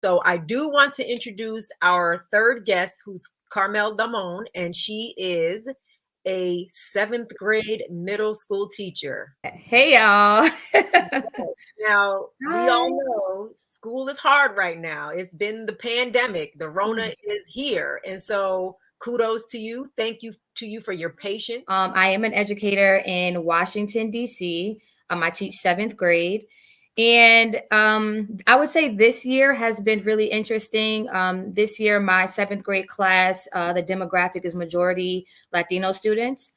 So I do want to introduce our third guest, who's Carmel Domond, and she is a seventh grade middle school teacher. Hey y'all. Now, we Hi. all know school is hard right now. It's been the pandemic, the Rona is here. And so kudos to you. Thank you to you for your patience. I am an educator in Washington, D.C. I teach seventh grade. And I would say this year has been really interesting. This year, my seventh grade class, the demographic is majority Latino students.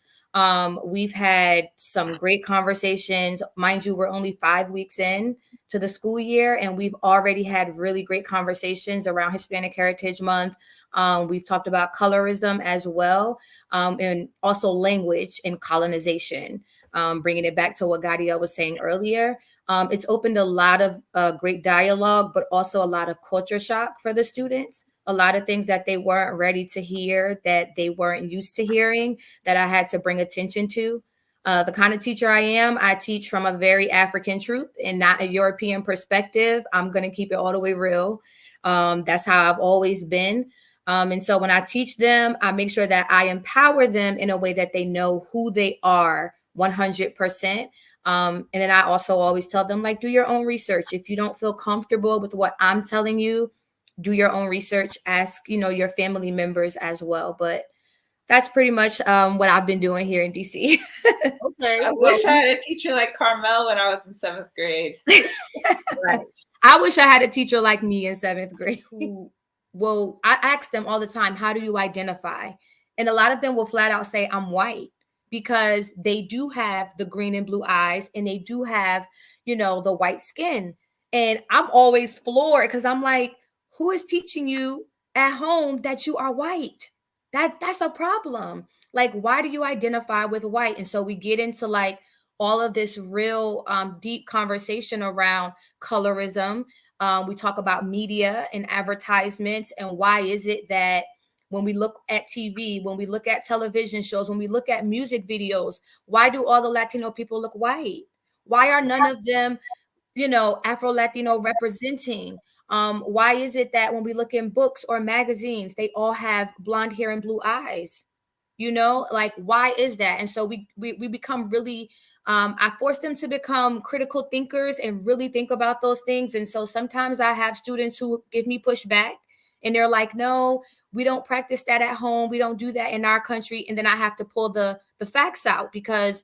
We've had some great conversations. Mind you, we're only 5 weeks in to the school year, and we've already had really great conversations around Hispanic Heritage Month. We've talked about colorism as well, and also language and colonization, bringing it back to what Gadia was saying earlier. It's opened a lot of great dialogue, but also a lot of culture shock for the students. A lot of things that they weren't ready to hear, that they weren't used to hearing, that I had to bring attention to. The kind of teacher I am, I teach from a very African truth and not a European perspective. I'm going to keep it all the way real. That's how I've always been. And so when I teach them, I make sure that I empower them in a way that they know who they are 100%. And then I also always tell them, like, do your own research. If you don't feel comfortable with what I'm telling you, do your own research, ask, your family members as well. But that's pretty much what I've been doing here in DC. Okay. I wish I had a teacher like Carmel when I was in seventh grade. Right. I wish I had a teacher like me in seventh grade who, well, I ask them all the time, how do you identify? And a lot of them will flat out say, I'm white, because they do have the green and blue eyes and they do have, the white skin. And I'm always floored because I'm like, who is teaching you at home that you are white? That's a problem. Like, why do you identify with white? And so we get into like all of this real deep conversation around colorism. We talk about media and advertisements, and why is it that when we look at TV, when we look at television shows, when we look at music videos, why do all the Latino people look white? Why are none of them, Afro-Latino representing? Why is it that when we look in books or magazines, they all have blonde hair and blue eyes? Like, why is that? And so we become really, I force them to become critical thinkers and really think about those things. And so sometimes I have students who give me pushback and they're like, no, we don't practice that at home. We don't do that in our country. And then I have to pull the facts out, because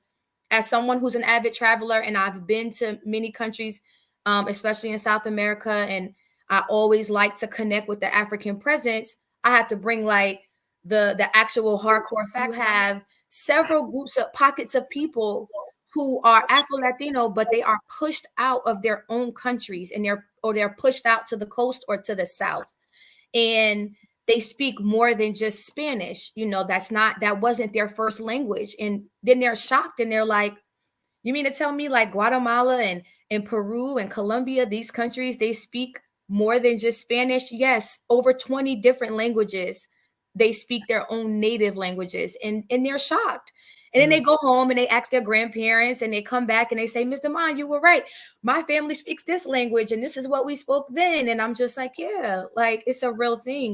as someone who's an avid traveler and I've been to many countries, especially in South America, and I always like to connect with the African presence, I have to bring like the actual hardcore facts. You have several groups of pockets of people who are Afro-Latino, but they are pushed out of their own countries, and they're pushed out to the coast or to the south. And they speak more than just Spanish. That wasn't their first language. And then they're shocked and they're like, you mean to tell me like Guatemala and Peru and Colombia, these countries, they speak more than just Spanish? Yes, over 20 different languages. They speak their own native languages, and they're shocked. And then they go home and they ask their grandparents, and they come back and they say, Ms. Domond, you were right. My family speaks this language and this is what we spoke then. And I'm just like, yeah, like, it's a real thing.